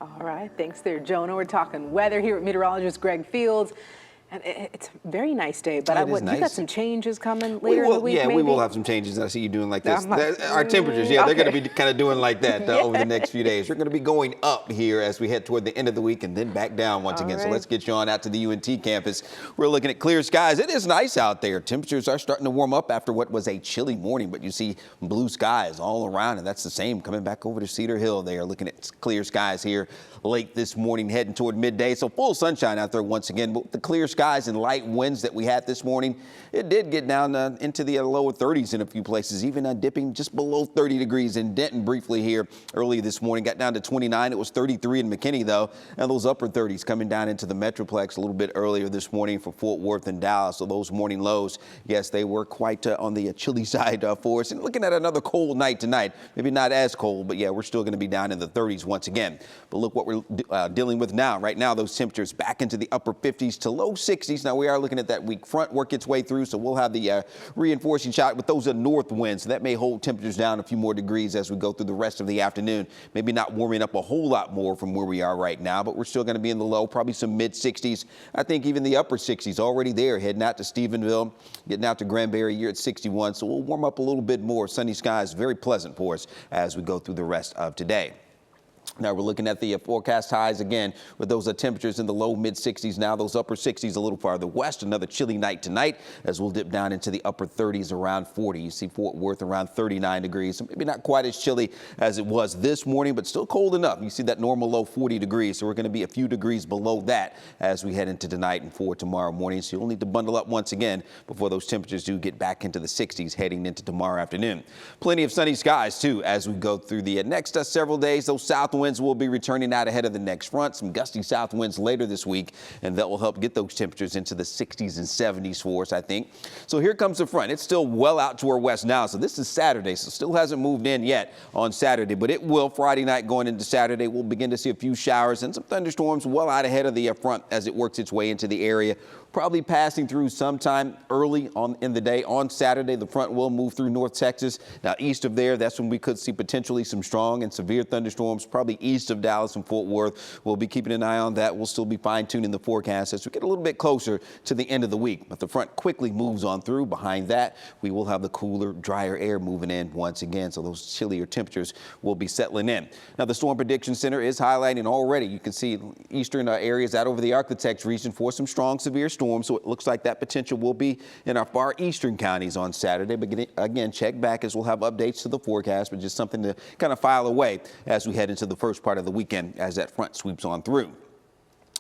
All right, thanks there, Jonah. We're talking weather here with meteorologist Greg Fields. And it's a very nice day, but you got some changes coming later in the week, yeah, maybe? we will have some changes. I see you doing like this. Like, Our temperatures, yeah, okay. they're going to be kind of doing like that Yeah. over the next few days. We're going to be going up here as we head toward the end of the week and then back down once again. Right. So let's get you on out to the UNT campus. We're looking at clear skies. It is nice out there. Temperatures are starting to warm up after what was a chilly morning, but you see blue skies all around, and that's the same coming back over to Cedar Hill. They are looking at clear skies here late this morning, heading toward midday. So full sunshine out there once again, but the clear skies and light winds that we had this morning, it did get down into the lower 30s in a few places, even dipping just below 30 degrees in Denton briefly here early this morning. Got down to 29. It was 33 in McKinney, though, and those upper 30s coming down into the Metroplex a little bit earlier this morning for Fort Worth and Dallas. So those morning lows, yes, they were quite on the chilly side for us. And looking at another cold night tonight, maybe not as cold, but yeah, we're still going to be down in the 30s once again. But look what we're dealing with now. Right now, those temperatures back into the upper 50s to low 60s. Now, we are looking at that weak front work its way through, so we'll have the reinforcing shot with those north winds. So that may hold temperatures down a few more degrees as we go through the rest of the afternoon. Maybe not warming up a whole lot more from where we are right now, but we're still going to be in the low, probably some mid 60s. I think even the upper 60s already there, heading out to Stephenville, getting out to Granbury. You're at 61, so we'll warm up a little bit more. Sunny skies, very pleasant for us as we go through the rest of today. Now we're looking at the forecast highs again with those temperatures in the low mid 60s now, those upper 60s a little farther west. Another chilly night tonight as we'll dip down into the upper 30s around 40. You see Fort Worth around 39 degrees. So maybe not quite as chilly as it was this morning, but still cold enough. You see that normal low 40 degrees. So we're going to be a few degrees below that as we head into tonight and for tomorrow morning. So you'll need to bundle up once again before those temperatures do get back into the 60s heading into tomorrow afternoon. Plenty of sunny skies too as we go through the next several days. Those south winds will be returning out ahead of the next front. Some gusty south winds later this week, and that will help get those temperatures into the 60s and 70s for us, I think. So here comes the front. It's still well out to our west now. So this is Saturday, so still hasn't moved in yet on Saturday, but it will. Friday night going into Saturday, we'll begin to see a few showers and some thunderstorms well out ahead of the front as it works its way into the area. Probably passing through sometime early in the day on Saturday. The front will move through North Texas. Now east of there, that's when we could see potentially some strong and severe thunderstorms, probably east of Dallas and Fort Worth. We'll be keeping an eye on that. We'll still be fine-tuning the forecast as we get a little bit closer to the end of the week. But the front quickly moves on through. Behind that, we will have the cooler, drier air moving in once again. So those chillier temperatures will be settling in. Now the Storm Prediction Center is highlighting already. You can see eastern areas out over the Arklatex region for some strong, severe storms. So it looks like that potential will be in our far eastern counties on Saturday. But again, check back as we'll have updates to the forecast, but just something to kind of file away as we head into the first part of the weekend as that front sweeps on through.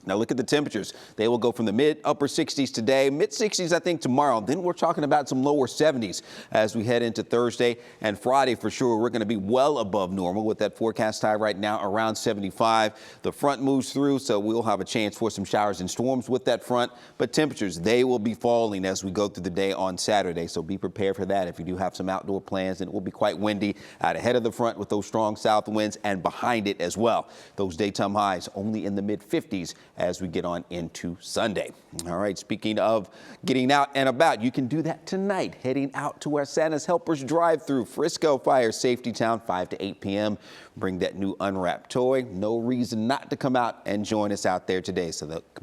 Now look at the temperatures. They will go from the mid-upper 60s today, mid-60s I think tomorrow. Then we're talking about some lower 70s as we head into Thursday and Friday for sure. We're going to be well above normal with that forecast high right now around 75. The front moves through, so we'll have a chance for some showers and storms with that front. But temperatures, they will be falling as we go through the day on Saturday. So be prepared for that if you do have some outdoor plans. And it will be quite windy out ahead of the front with those strong south winds and behind it as well. Those daytime highs only in the mid-50s as we get on into Sunday. All right, speaking of getting out and about, you can do that tonight, heading out to our Santa's Helpers drive-through, Frisco Fire Safety Town, 5 to 8 p.m. Bring that new unwrapped toy. No reason not to come out and join us out there today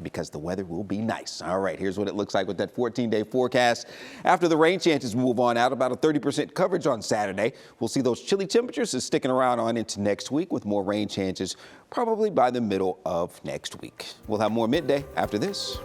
because the weather will be nice. All right, here's what it looks like with that 14-day forecast. After the rain chances move on out, about a 30% coverage on Saturday. We'll see those chilly temperatures is sticking around on into next week with more rain chances probably by the middle of next week. We'll have more midday after this.